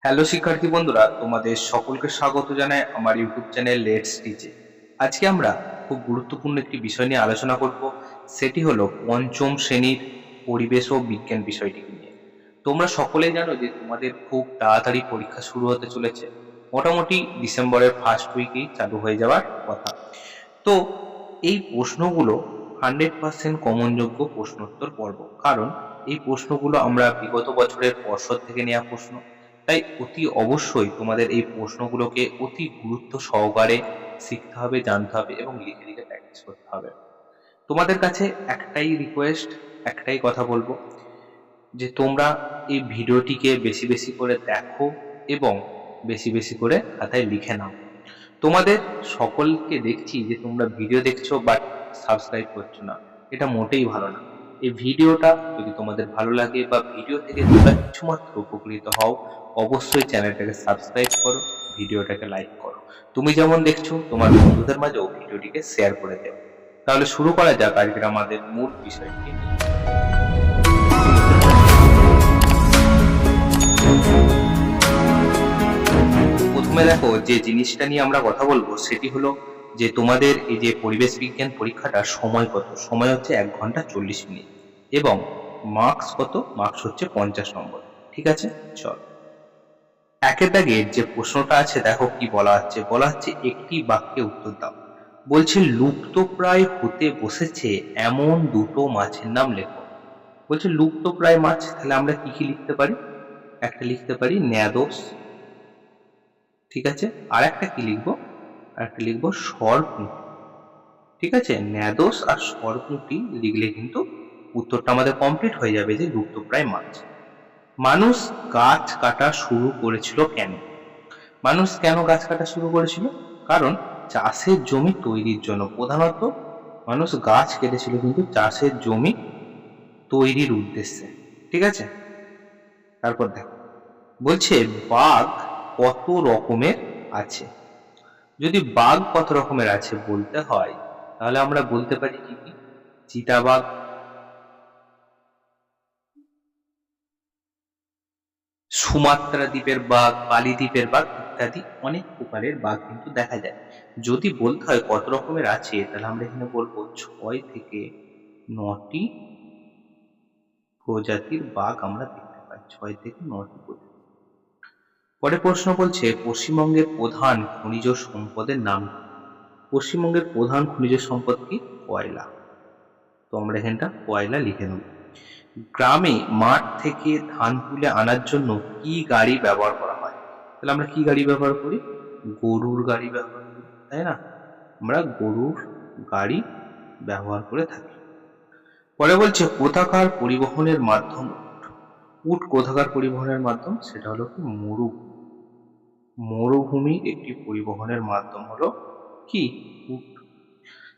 Hello শিক্ষার্থী বন্ধুরা, তোমাদের সকলকে স্বাগত জানাই আমার ইউটিউব চ্যানেল লেটস টিচে। আজকে আমরা খুব গুরুত্বপূর্ণ একটি বিষয় নিয়ে আলোচনা করব। সেটি হলো পঞ্চম শ্রেণীর পরিবেশ ও বিজ্ঞান বিষয়টিকে নিয়ে। তোমরা সকলেই জানো যে তোমাদের খুব তাড়াতাড়ি পরীক্ষা শুরু হতে চলেছে। মোটামুটি ডিসেম্বরের ফার্স্ট উইকেই চালু হয়ে যাওয়ার কথা। তো এই প্রশ্নগুলো 100% কমনযোগ্য প্রশ্নোত্তর পর্ব, কারণ এই প্রশ্নগুলো আমরা বিগত বছরের পর্ষদ থেকে নেওয়া প্রশ্ন। তাই অতি অবশ্যই তোমাদের এই প্রশ্নগুলোকে অতি গুরুত্ব সহকারে শিখতে হবে, জানতে হবে এবং লিখে লিখে প্র্যাকটিস করতে হবে। তোমাদের কাছে একটাই রিকোয়েস্ট, একটাই কথা বলবো, যে তোমরা এই ভিডিওটিকে বেশি বেশি করে দেখো এবং বেশি বেশি করে খাতায় লিখে নাও। তোমাদের সকলকে দেখছি যে তোমরা ভিডিও দেখছো বাট সাবস্ক্রাইব করছো না। এটা মোটেই ভালো না। এই ভিডিওটা যদি তোমাদের ভালো লাগে বা ভিডিও থেকে তোমরা কিছুমাত্র উপকৃত হও, অবশ্যই চ্যানেলটাকে সাবস্ক্রাইব করো, ভিডিওটাকে লাইক করো। তুমি যেমন দেখছো তোমার বন্ধুদের মাঝেও ভিডিওটিকে শেয়ার করে দেও। তাহলে শুরু করা যাক আজকের আমাদের মূল বিষয়টিকে নিয়ে। প্রথমে দেখো, যে জিনিসটা নিয়ে আমরা কথা বলবো সেটি হলো যে তোমাদের এই যে পরিবেশ বিজ্ঞান পরীক্ষাটা সময় কত। সময় হচ্ছে 1 ঘন্টা 40 মিনিট এবং মার্কস কত, মার্কস হচ্ছে 50 নম্বর। ঠিক আছে, চল একের দাগের যে প্রশ্নটা আছে দেখো কি বলা হচ্ছে। বলা হচ্ছে একটি বাক্যে উত্তর দাও। বলছে লুপ্তপ্রায় হতে বসেছে এমন দুটো মাছের নাম লেখো। বলছে লুপ্তপ্রায় মাছ, তাহলে আমরা কি কি লিখতে পারি? একটা লিখতে পারি ন্যাদোস, ঠিক আছে। আর একটা কি লিখবো? আর একটা লিখবো সরপুঁটি। ঠিক আছে, ন্যাদোস আর সরপুঁটি লিখলে কিন্তু উত্তরটা আমাদের কমপ্লিট হয়ে যাবে, যে লুপ্তপ্রায় মাছ। মানুষ গাছ কাটা শুরু করেছিল কেন? মানুষ কেন গাছ কাটা শুরু করেছিল? কারণ চাষের জমি তৈরির জন্য। প্রধানত মানুষ গাছ কেটেছিল কিন্তু চাষের জমি তৈরির উদ্দেশ্যে। ঠিক আছে, তারপর দেখো বলছে বাঘ কত রকমের আছে। যদি বাঘ কত রকমের আছে বলতে হয়, তাহলে আমরা বলতে পারি কি কি? চিতাবাঘ, সুমাত্রা দ্বীপের বাঘ, বালি দ্বীপের বাঘ ইত্যাদি অনেক প্রকারের বাঘ কিন্তু দেখা যায়। যদি বলতে হয় কত রকমের আছে, তাহলে আমরা এখানে বলবো 6 থেকে 9টি প্রজাতির বাঘ আমরা দেখতে পাই। 6 থেকে 9টি প্রজাতি। পরে প্রশ্ন বলছে পশ্চিমবঙ্গের প্রধান খনিজ সম্পদের নাম কি? পশ্চিমবঙ্গের প্রধান খনিজ সম্পদ কি? কয়লা। তো আমরা এখানটা কয়লা লিখে নেব। গ্রামে মাঠ থেকে ধান তুলে আনার জন্য কি গাড়ি ব্যবহার করা হয়? তাহলে আমরা কি গাড়ি ব্যবহার করি? গরুর গাড়ি ব্যবহার করি, তাই না? আমরা গরুর গাড়ি ব্যবহার করে থাকি। পরে বলছে কোথাকার পরিবহনের মাধ্যম উট। উট কোথাকার পরিবহনের মাধ্যম? সেটা হলো কি মরুভূমি। মরুভূমির একটি পরিবহনের মাধ্যম হলো কি? উট।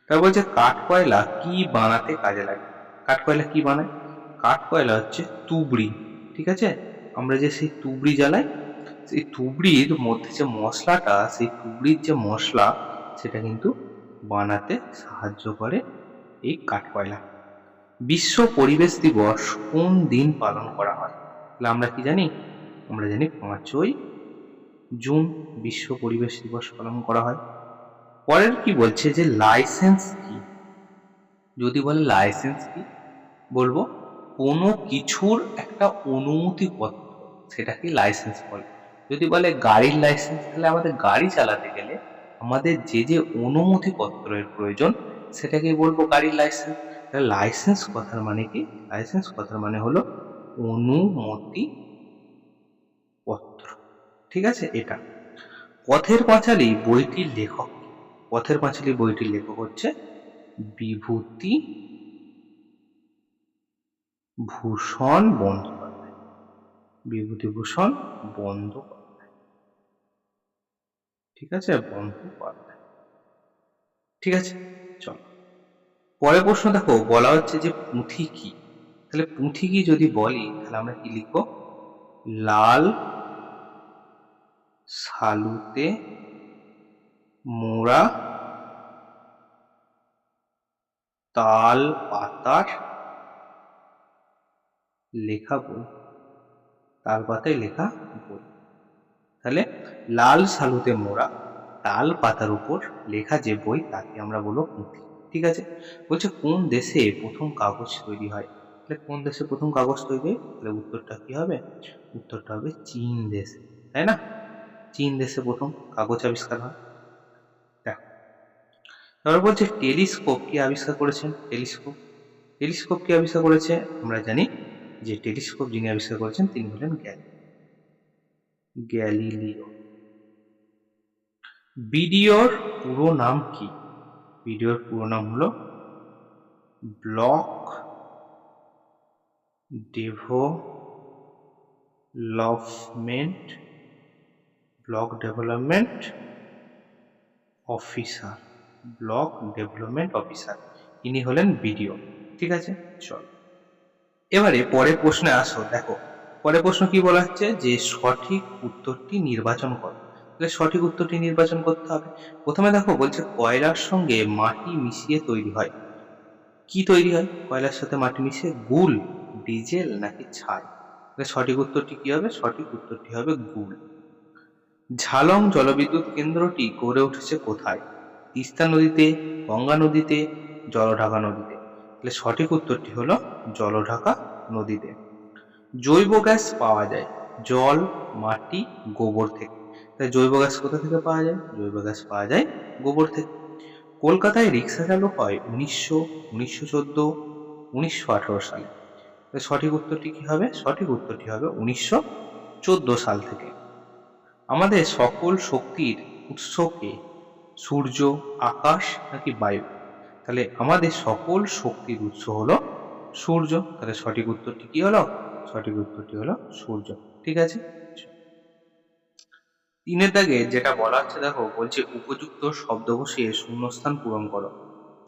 তারপর বলছে কাঠকয়লা কি বানাতে কাজে লাগে? কাঠকয়লা কি বানায়? কাঠকয়লা হচ্ছে তুবড়ি। ঠিক আছে, আমরা যে সেই তুবড়ি জ্বালাই, সেই তুবড়ির মধ্যে যে মশলাটা, সেই তুবড়ির যে মশলা, সেটা কিন্তু বানাতে সাহায্য করে এই কাঠকয়লা। বিশ্ব পরিবেশ দিবস কোন দিন পালন করা হয়? তাহলে আমরা কি জানি? আমরা জানি 5ই জুন বিশ্ব পরিবেশ দিবস পালন করা হয়। পরের কি বলছে যে লাইসেন্স কি? যদি বলে লাইসেন্স কি, বলবো কোনো কিছুর একটা অনুমতিপত্র, সেটাকে লাইসেন্স বলে। যদি বলে গাড়ির লাইসেন্স, তাহলে আমাদের গাড়ি চালাতে গেলে আমাদের যে যে অনুমতিপত্রের প্রয়োজন, সেটাকেই বলবো গাড়ির লাইসেন্স। তাহলে লাইসেন্স কথার মানে কি? লাইসেন্স কথার মানে হলো অনুমতিপত্র। ঠিক আছে, এটা। পথের পাঁচালী বইটির লেখক কে? পথের পাঁচালী বইটির লেখক হচ্ছে বিভূতি ভূষণ বন্দ্যোপাধ্যায়। বিভূতিভূষণ বন্দ্যোপাধ্যায়। ঠিক আছে, বন্দ্যোপাধ্যায়। ঠিক আছে, চলো পরের প্রশ্ন দেখো। বলা হচ্ছে যে পুঁথি কি? তাহলে পুঁথি কি যদি বলি, তাহলে আমরা কি লিখবো? লাল সালুতে মোড়া তাল পাতার লেখা বই। তাল পাতায় লেখা বই। তাহলে লাল সালুতে মোড়া তাল পাতার উপর লেখা যে বই তাকে আমরা বলবো পুঁথি। ঠিক আছে, বলছে কোন দেশে প্রথম কাগজ তৈরি হয়? তাহলে কোন দেশে প্রথম কাগজ তৈরি হয়? তাহলে উত্তরটা কি হবে? উত্তরটা হবে চীন দেশে, তাই না? চীন দেশে প্রথম কাগজ আবিষ্কার হয়। দেখো, তারপর বলছে টেলিস্কোপ কে আবিষ্কার করেছেন? টেলিস্কোপ টেলিস্কোপ কে আবিষ্কার করেছে? আমরা জানি যে টেলিস্কোপ যিনি আবিষ্কার করেছেন তিনি হলেন গ্যালিলিও। বিডিওর পুরো নাম কি? বিডিওর পুরো নাম হলো block development officer. Block development officer, ইনি হলেন বিডিও। ঠিক আছে, চল এবারে পরের প্রশ্নে আসো। দেখো, পরের প্রশ্ন কি বলা হচ্ছে যে সঠিক উত্তরটি নির্বাচন করো। তাহলে সঠিক উত্তরটি নির্বাচন করতে হবে। প্রথমে দেখো বলছে কয়লার সঙ্গে মাটি মিশিয়ে তৈরি হয়। কি তৈরি হয় কয়লার সাথে মাটি মিশিয়ে? গুল, ডিজেল নাকি ছাই? তাহলে সঠিক উত্তরটি কি হবে? সঠিক উত্তরটি হবে গুল। ঝালং জলবিদ্যুৎ কেন্দ্রটি গড়ে উঠেছে কোথায়? তিস্তা নদীতে, গঙ্গা নদীতে, জলঢাকা নদীতে? তাহলে সঠিক উত্তরটি হলো জলঢাকা নদীতে। জৈব গ্যাস পাওয়া যায় জল, মাটি, গোবর থেকে। তাই জৈব গ্যাস কোথা থেকে পাওয়া যায়? জৈব গ্যাস পাওয়া যায় গোবর থেকে। কলকাতায় রিক্সা চালু হয় 1900, 1914, 1918 সালে। তাই সঠিক উত্তরটি কি হবে? সঠিক উত্তরটি হবে 1914 সাল থেকে। আমাদের সকল শক্তির উৎস কে? সূর্য, আকাশ নাকি বায়ু? তাহলে আমাদের সকল শক্তির উৎস হলো সূর্য। তাহলে সঠিক উত্তরটি কি হলো? সঠিক উত্তরটি হলো সূর্য। ঠিক আছে, তিনের দাগে যেটা বলা হচ্ছে দেখো, বলছে উপযুক্ত শব্দ বসিয়ে শূন্যস্থান পূরণ করো।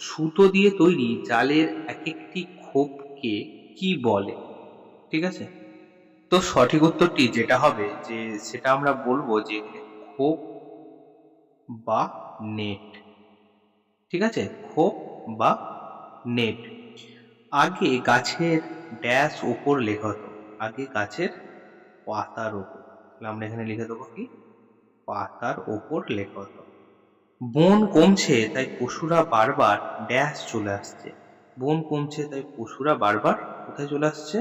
সুতো দিয়ে তৈরি জালের এক একটি খোপকে কি বলে? ঠিক আছে, তো সঠিক উত্তরটি যেটা হবে যে সেটা আমরা বলবো যে খোপ বা নেট। ঠিক আছে, খোপ বা নেট। আগে গাছের ড্যাশ ওপর লেখা হতো। আগে গাছের পাতার ওপর। তাহলে আমরা এখানে লিখে দেবো কি? পাতার ওপর লেখা হতো। বন কমছে তাই পশুরা বারবার ড্যাশ চলে আসছে। বন কমছে তাই পশুরা বারবার কোথায় চলে আসছে?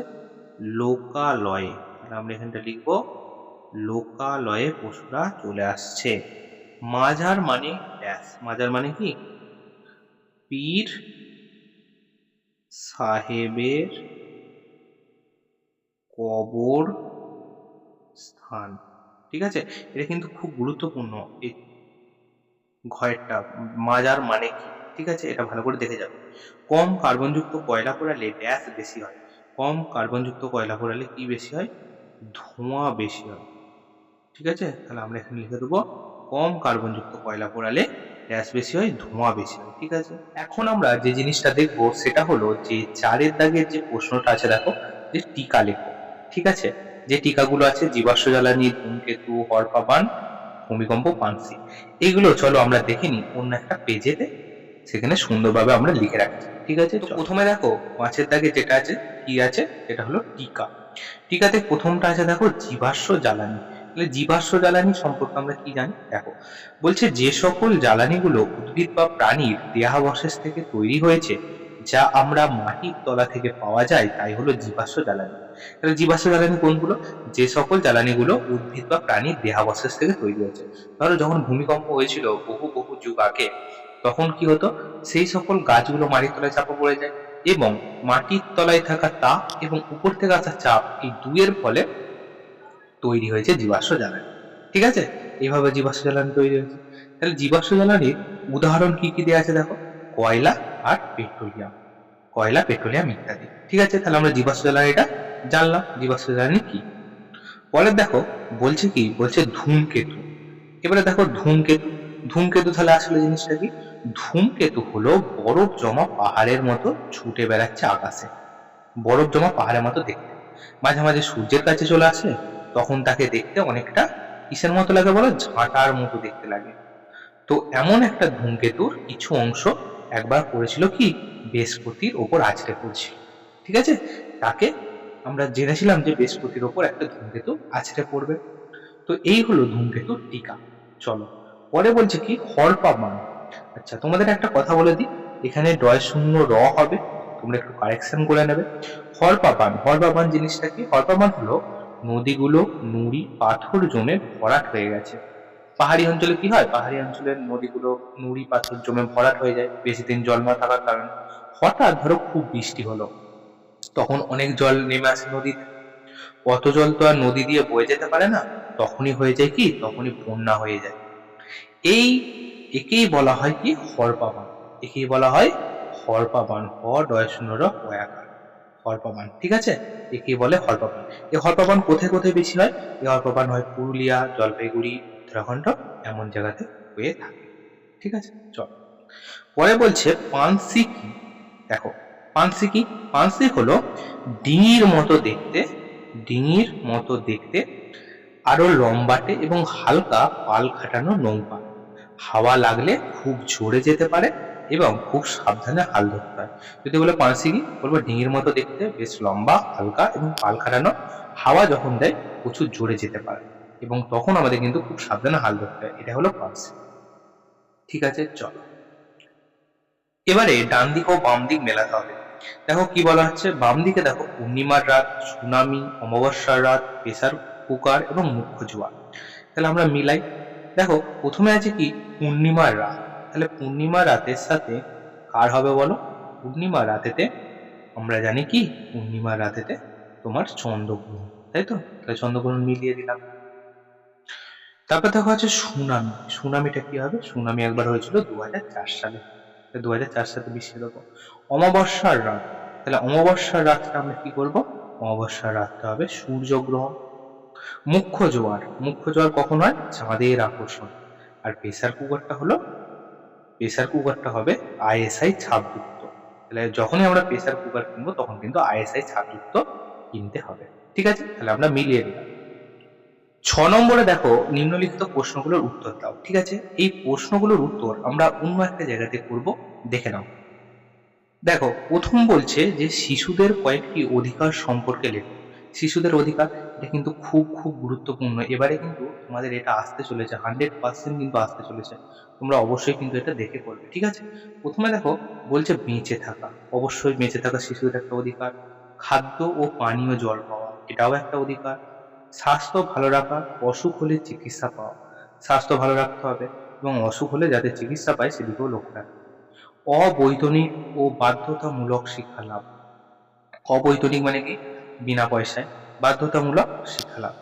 লোকালয়ে। তাহলে আমরা এখানটা লিখবো লোকালয়ে পশুরা চলে আসছে। মাজার মানে ড্যাশ। মাজার মানে কি? পীর সাহেবের কবর স্থান। ঠিক আছে, এটা কিন্তু খুব গুরুত্বপূর্ণ এই ঘয়েরটা। মাজার মানে কি? ঠিক আছে, এটা ভালো করে দেখে যাবে। কম কার্বনযুক্ত কয়লা পোড়ালে ড্যাশ বেশি হয়। কম কার্বনযুক্ত কয়লা পোড়ালে কি বেশি হয়? ধোঁয়া বেশি হয়। ঠিক আছে, তাহলে আমরা এখানে লিখে দেবো কম কার্বনযুক্ত কয়লা পোড়ালে ড্যাশ বেশি হয়, ধোঁয়া বেশি হয়। ঠিক আছে, এখন আমরা যে জিনিসটা দেখবো সেটা হলো যে 4 দাগের যে প্রশ্নটা আছে দেখো, যে টিকা লেখো। ঠিক আছে, যে টিকাগুলো আছে জীবাশ্ম জ্বালানি, ধূমকেতু, হরপাবান, ভূমিকম্প, পানসি, এগুলো চলো আমরা দেখে নিই অন্য একটা পেজেতে, সেখানে সুন্দরভাবে আমরা লিখে রাখছি। ঠিক আছে, তো প্রথমে দেখো 5 দাগে যেটা আছে কি আছে, এটা হলো টিকা। টিকাতে প্রথমটা আছে দেখো জীবাশ্ম জ্বালানি। তাহলে জীবাশ্ম জ্বালানি সম্পর্কে আমরা কি জানি? দেখো, বলছে যে সকল জ্বালানিগুলো উদ্ভিদ বা প্রাণীর দেহাবশেষ থেকে তৈরি হয়েছে, যা আমরা মাটির তলা থেকে পাওয়া যায়, তাই হলো জীবাশ্ম জ্বালানি। তাহলে জীবাশ্ম জ্বালানি কোনগুলো? যে সকল জ্বালানিগুলো উদ্ভিদ বা প্রাণীর দেহাবশেষ থেকে তৈরি হয়েছে। ধরো যখন ভূমিকম্প হয়েছিল বহু বহু যুগ আগে, তখন কি হতো? সেই সকল গাছগুলো মাটির তলায় চাপা পড়ে যায়, এবং মাটির তলায় থাকা তাপ এবং উপর থেকে আসা চাপ, এই দুইয়ের ফলে তৈরি হয়েছে জীবাশ্ম জ্বালানি। ঠিক আছে, এইভাবে জীবাশ্ম জ্বালানি তৈরি হয়েছে। তাহলে জীবাশ্ম জ্বালানির উদাহরণ কি কি দেওয়া আছে দেখো, কয়লা আর পেট্রোলিয়াম। কয়লা, পেট্রোলিয়াম ইত্যাদি। ঠিক আছে, তাহলে আমরা জীবাশ্ম জ্বালানিটা জানলাম জীবাশ্ম জ্বালানি কি। পরে দেখো বলছে কি, বলছে ধূমকেতু। এবারে দেখো ধূমকেতু। ধূমকেতু তাহলে আসলে জিনিসটা কি? ধূমকেতু হলো বরফ জমা পাহাড়ের মতো ছুটে বেড়াচ্ছে আকাশে। বরফ জমা পাহাড়ের মতো দেখতে। মাঝে মাঝে সূর্যের কাছে চলে আসে, তখন তাকে দেখতে অনেকটা কিসের মতো লাগে বলো? ঝাঁটার মতো দেখতে লাগে। তো এমন একটা ধূমকেতুর কিছু অংশ একবার পড়েছিল কি? বৃহস্পতির ওপর আছড়ে পড়ছিল। ঠিক আছে, তাকে আমরা জেনেছিলাম যে বৃহস্পতির ওপর একটা ধূমকেতু আছড়ে পড়বে। তো তো এই হলো ধূমকেতুর টিকা। চলো পরে বলছে কি হরপা বান। আচ্ছা তোমাদের একটা কথা বলে দিই, এখানে ডয় শূন্য র হবে, তোমরা একটু কারেকশন করে নেবে। হরপা বান জিনিসটা কি? হরপা বান হলো নদীগুলো নুড়ি পাথর জমে ভরাট হয়ে গেছে। পাহাড়ি অঞ্চলে কি হয়, পাহাড়ি অঞ্চলের নদীগুলো নুড়ি পাথর জমে ভরাট হয়ে যায় বেশি দিন জল না থাকার কারণে। হঠাৎ ধরো খুব বৃষ্টি হলো, তখন অনেক জল নেমে আসে নদীতে, অত জল তো আর নদী দিয়ে বয়ে যেতে পারে না, তখনই হয়ে যায় কি, তখনই বন্যা হয়ে যায়। এই একেই বলা হয় কি হরপা বান। একেই বলা হয় হরপা বান, হ ডয় শূন্য র ওয়াকার, হরপা বান। ঠিক আছে, একেই বলে হরপা বান। এই হরপা বান কোথায় কোথায় বেশি হয়? এই হরপা বান হয় পুরুলিয়া, জলপাইগুড়ি, উত্তরাখণ্ড এমন জায়গাতে হয়ে থাকে। ঠিক আছে, চল পরে বলছে পানসি কি। দেখো পানসি কি? পানসি হলো ডিঙির মতো দেখতে, ডিঙির মতো দেখতে আরো লম্বাটে এবং হালকা পাল খাটানো নৌকা। হাওয়া লাগলে খুব জোরে যেতে পারে এবং খুব সাবধানে হাল ধরতে হয়। যদি বলে পানসি কি, বলবো ডিঙির মতো দেখতে, বেশ লম্বা, হালকা এবং পাল খাটানো, হাওয়া যখন দেয় প্রচুর জোরে যেতে পারে এবং তখন আমাদের কিন্তু খুব সাবধানে হাল ধরতে হয়। এটা হলো পানসি। ঠিক আছে, চলো এবারে ডান দিক ও বাম দিক মেলাতে হবে। দেখো কি বলা হচ্ছে, বাম দিকে দেখো পূর্ণিমার রাত, সুনামি, অমাবস্যার রাত, প্রেসার কুকার এবং মুখ্য জোয়ার। তাহলে আমরা মিলাই। দেখো প্রথমে আছে কি পূর্ণিমার রাত। তাহলে পূর্ণিমা রাতের সাথে কার হবে বলো? পূর্ণিমা রাতেতে আমরা জানি কি, পূর্ণিমা রাতেতে তোমার চন্দ্রগ্রহণ, তাই তো? তাহলে চন্দ্রগ্রহণ মিলিয়ে দিলাম। তারপর দেখো আছে সুনামি। সুনামিটা কি হবে? সুনামি একবার হয়েছিল 2004 সালে। 2004 সালে বিশ্বে দেখো অমাবস্যার রাত। তাহলে অমাবস্যার রাতটা আমরা কি করব? অমাবস্যার রাতটা হবে সূর্যগ্রহণ। মুখ্য জোয়ার, মুখ্য জোয়ার কখন হয়? চাঁদের আকর্ষণ। আর প্রেসার কুকারটা হবে আইএসআই ছাপযুক্ত। তাহলে যখনই আমরা প্রেসার কুকার কিনবো তখন কিন্তু আইএসআই ছাপযুক্ত কিনতে হবে। ঠিক আছে, তাহলে আমরা মিলিয়ে দিলাম। 6 নম্বরে দেখো নিম্নলিখিত প্রশ্নগুলোর উত্তর দাও। ঠিক আছে, এই প্রশ্নগুলোর উত্তর আমরা অন্য একটা জায়গাতে করব, দেখে নাও। দেখো প্রথম বলছে যে শিশুদের কয়েকটি অধিকার সম্পর্কে লেখো। শিশুদের অধিকার, এটা কিন্তু খুব খুব গুরুত্বপূর্ণ। এবারে কিন্তু তোমাদের এটা আসতে চলেছে, 100% কিন্তু আসতে চলেছে। তোমরা অবশ্যই কিন্তু এটা দেখে করবে। ঠিক আছে, প্রথমে দেখো বলছে বেঁচে থাকা। অবশ্যই বেঁচে থাকা শিশুদের একটা অধিকার। খাদ্য ও পানীয় জল পাওয়া, এটাও একটা অধিকার। স্বাস্থ্য ভালো রাখা, অসুখ হলে চিকিৎসা পাওয়া। স্বাস্থ্য ভালো রাখতে হবে এবং অসুখ হলে যাতে চিকিৎসা পায় সেদিকেও লক্ষ্য রাখতে হবে। অবৈতনিক ও বাধ্যতামূলক শিক্ষা লাভ। অবৈতনিক মানে কি? বিনা পয়সায়। বাধ্যতামূলক শিক্ষা লাভ।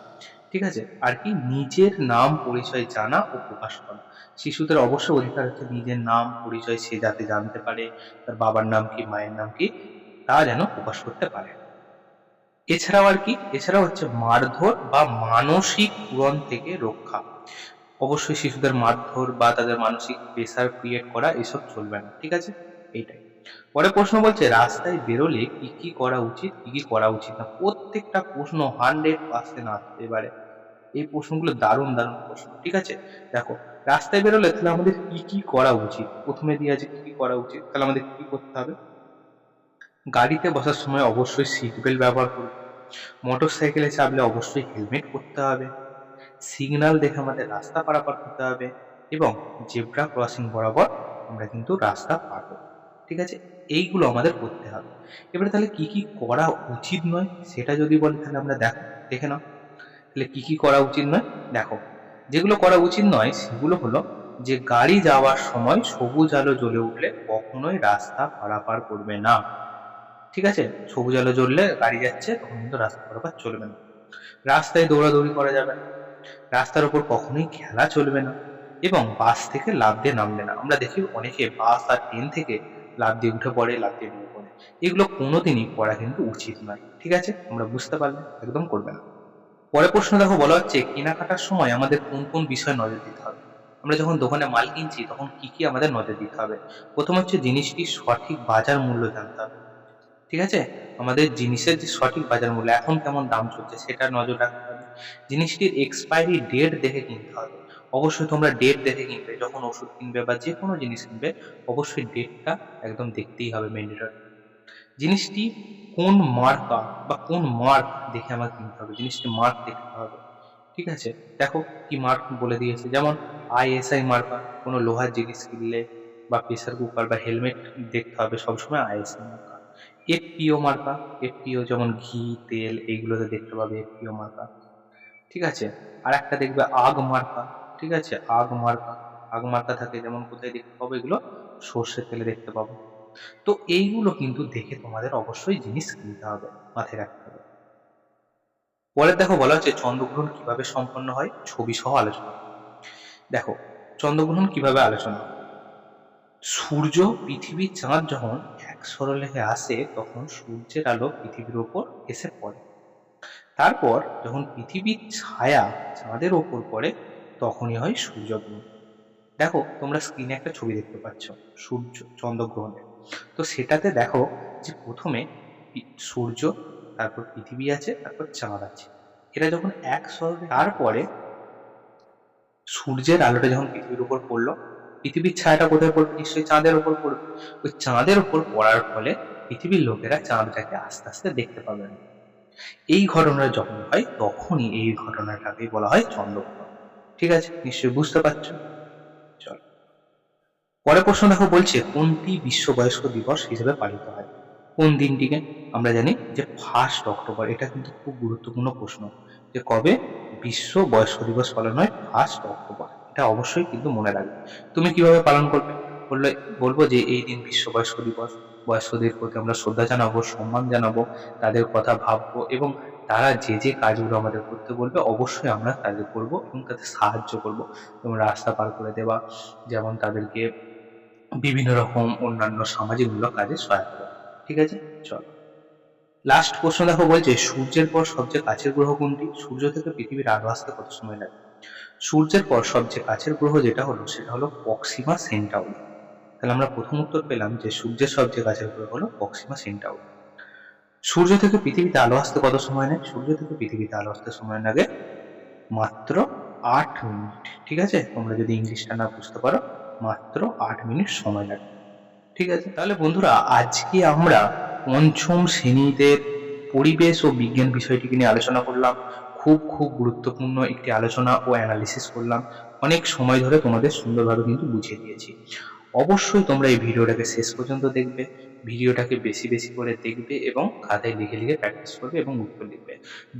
ঠিক আছে, আর কি নিজের নাম পরিচয় জানা ও প্রকাশ করা। শিশুদের অবশ্য অধিকার হচ্ছে নিজের নাম পরিচয় সে যাতে জানতে পারে, তার বাবার নাম কি, মায়ের নাম কি, তা যেন প্রকাশ করতে পারে। এছাড়াও আর কি, এছাড়াও হচ্ছে মারধর বা মানসিক পূরণ থেকে রক্ষা। অবশ্যই শিশুদের মারধর বা তাদের মানসিক প্রেসার ক্রিয়েট করা এসব চলবে না। ঠিক আছে, এইটাই। পরে প্রশ্ন বলছে রাস্তায় বেরোলে কি কি করা উচিত, কি কি করা উচিত না। প্রত্যেকটা প্রশ্ন 100% আসবে এবারে। এই প্রশ্নগুলো দারুণ দারুণ প্রশ্ন। ঠিক আছে, দেখো রাস্তায় বেরোলে তাহলে আমাদের কি কি করা উচিত। প্রথমে দিয়ে আছে কি কি করা উচিত, তাহলে আমাদের কি করতে হবে? গাড়িতে বসার সময় অবশ্যই সিট বেল্ট ব্যবহার করবে। মোটর সাইকেলে চাপলে অবশ্যই হেলমেট পরতে হবে। সিগন্যাল দেখে আমাদের রাস্তা পারাপার করতে হবে এবং জেব্রা ক্রসিং বরাবর আমরা কিন্তু রাস্তা পার করব। ঠিক আছে, এইগুলো আমাদের করতে হবে। এবারে তাহলে কি কি করা উচিত নয় সেটা যদি বলি তাহলে আমরা দেখে নাও। তাহলে কি কি করা উচিত নয়, দেখো যেগুলো করা উচিত নয় সেগুলো হলো যে গাড়ি যাওয়ার সময় সবুজ আলো জ্বলে উঠলে কখনোই রাস্তা পারাপার করবে না। ঠিক আছে, সবুজ আলো জ্বললে গাড়ি যাচ্ছে তখন কিন্তু রাস্তা পারাপার চলবে না। রাস্তায় দৌড়াদৌড়ি করা যাবে না। রাস্তার উপর কখনোই খেলা চলবে না এবং বাস থেকে লাফ দিয়ে নামবে না। আমরা দেখি অনেকে বাস আর ট্রেন থেকে লাফ দিয়ে উঠে পড়ে, লাফ দিয়ে নেমে পড়ে। এগুলো কোনোদিনই করা কিন্তু উচিত নয়। ঠিক আছে, আমরা বুঝতে পারলে একদম করবে না। পরের প্রশ্ন দেখো বলা হচ্ছে কেনাকাটার সময় আমাদের কোন কোন বিষয়ে নজর দিতে হবে। আমরা যখন দোকানে মাল কিনছি তখন কি কি আমাদের নজর দিতে হবে? প্রথম হচ্ছে জিনিসটির সঠিক বাজার মূল্য জানতে হবে। ঠিক আছে, আমাদের জিনিসের যে সঠিক বাজার মূল্য এখন কেমন দাম চলছে সেটা নজর রাখতে হবে। জিনিসটির এক্সপায়ারি ডেট দেখে কিনতে হবে। অবশ্যই তোমরা ডেট দেখে কিনবে, যখন ওষুধ কিনবে বা যে কোনো জিনিস কিনবে অবশ্যই ডেটটা একদম দেখতেই হবে, ম্যান্ডেটরি। জিনিসটি কোন মার্কা বা কোন মার্ক দেখে আমার কিনতে হবে, জিনিসটি মার্ক দেখতে হবে। ঠিক আছে, দেখো কি মার্ক বলে দিয়েছে, যেমন আইএসআই মার্কা, কোনো লোহার জিনিস কিনলে বা প্রেসার কুকার বা হেলমেট দেখতে হবে সবসময় আইএসআই মার্কা। এফপিও মার্কা, এফপিও যেমন ঘি তেল এইগুলোতে দেখতে পাবে এফপিও মার্কা। ঠিক আছে, আর একটা দেখবে আগ মার্কা। ঠিক আছে, আগ মার্কা, আগ মার্কা থাকে, যেমন কোথায় দেখতে পাবো এগুলো, সর্ষের তেলে দেখতে পাবো। তো এইগুলো কিন্তু দেখে তোমাদের অবশ্যই জিনিস কিনতে হবে, মাথায় রাখতে হবে। পরে দেখো বলা হচ্ছে চন্দ্রগ্রহণ কিভাবে সম্পন্ন হয়, ছবি সহ আলোচনা। দেখো চন্দ্রগ্রহণ কিভাবে আলোচনা হয়। সূর্য পৃথিবী চাঁদ যখন এক সরলরেখায় আসে তখন সূর্যের আলো পৃথিবীর ওপর এসে পড়ে। তারপর যখন পৃথিবীর ছায়া চাঁদের ওপর পড়ে তখনই হয় সূর্যগ্রহণ। দেখো তোমরা স্ক্রিনে একটা ছবি দেখতে পাচ্ছ সূর্য চন্দ্রগ্রহণের। তো সেটাতে দেখো যে প্রথমে সূর্য, তারপর পৃথিবী আছে, তারপর চাঁদ আছে, এরা যখন এক সরলে, তারপরে সূর্যের আলোটা যখন পৃথিবীর উপর পড়লো, পৃথিবীর ছায়াটা কোথায় পড়বে, নিশ্চয়ই চাঁদের উপর পড়বে। ওই চাঁদের উপর পড়ার ফলে পৃথিবীর লোকেরা চাঁদটাকে আস্তে আস্তে দেখতে পাবে না। এই ঘটনা যখন হয় তখনই এই ঘটনাটাকে বলা হয় চন্দ্রগ্রহণ। ঠিক আছে, নিশ্চয়ই বুঝতে পারছো। চলো পরের প্রশ্ন দেখো, বলছে কোনটি বিশ্ব বয়স্ক দিবস হিসেবে পালিত হয়। কোন দিনটিকে, আমরা জানি যে 1 অক্টোবর। এটা কিন্তু খুব গুরুত্বপূর্ণ প্রশ্ন, যে কবে বিশ্ব বয়স্ক দিবস পালন হয়, 1 অক্টোবর। এটা অবশ্যই কিন্তু মনে রাখবে। তুমি কিভাবে পালন করবে, বললে বলবো যে এই দিন বিশ্ব বয়স্ক দিবস, বয়স্কদের প্রতি আমরা শ্রদ্ধা জানাবো, সম্মান জানাবো, তাদের কথা ভাববো এবং তারা যে যে কাজগুলো আমাদের করতে বলবে অবশ্যই আমরা তাদের করবো এবং তাদের সাহায্য করবো, যেমন রাস্তা পার করে দেওয়া, যেমন তাদেরকে বিভিন্ন রকম অন্যান্য সামাজিকমূলক কাজে সহায়তা করে। ঠিক আছে, চলো লাস্ট প্রশ্ন দেখো, বলছে সূর্যের পর সবচেয়ে কাছের গ্রহ কোনটি, সূর্য থেকে পৃথিবীর আলো আসতে কত সময় লাগে। সূর্যের পর সবচেয়ে কাছের গ্রহ যেটা হলো সেটা হলো প্রক্সিমা সেন্টাউরি। তাহলে আমরা প্রথম উত্তর পেলাম যে সূর্যের সবচেয়ে কাছের গ্রহ হলো প্রক্সিমা সেন্টাউরি। সূর্য থেকে পৃথিবীতে আলো আসতে কত সময় নেয়, সূর্য থেকে পৃথিবীতে আলো আসতে সময় লাগে মাত্র 8 মিনিট। ঠিক আছে, তোমরা যদি ইংলিশটা না বুঝতে পারো, মাত্র 8 মিনিট সময় লাগে। ঠিক আছে, তাহলে বন্ধুরা আজকে আমরা পঞ্চম শ্রেণীতে পরিবেশ ও বিজ্ঞান বিষয়টিকে নিয়ে আলোচনা করলাম। খুব খুব গুরুত্বপূর্ণ একটি আলোচনা ও অ্যানালিসিস করলাম। অনেক সময় ধরে তোমাদের সুন্দরভাবে কিন্তু বুঝিয়ে দিয়েছি। অবশ্যই তোমরা এই ভিডিওটাকে শেষ পর্যন্ত দেখবে, ভিডিওটাকে বেশি বেশি করে দেখবে এবং খাতায় লিখে লিখে প্র্যাকটিস করবে এবং উত্তর লিখবে।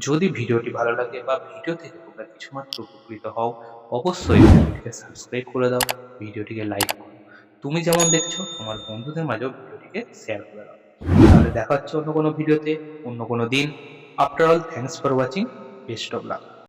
যদি ভিডিওটি ভালো লাগে বা ভিডিও থেকে তোমরা কিছুমাত্র উপকৃত হও, অবশ্যই ভিডিওটিকে সাবস্ক্রাইব করে দাও, ভিডিওটিকে লাইক করো। তুমি যেমন দেখছো তোমার বন্ধুদের মাঝেও ভিডিওটিকে শেয়ার করে দাও। তাহলে দেখা হচ্ছে অন্য কোনো ভিডিওতে, অন্য কোনো দিন। After all thanks for watching, best of luck.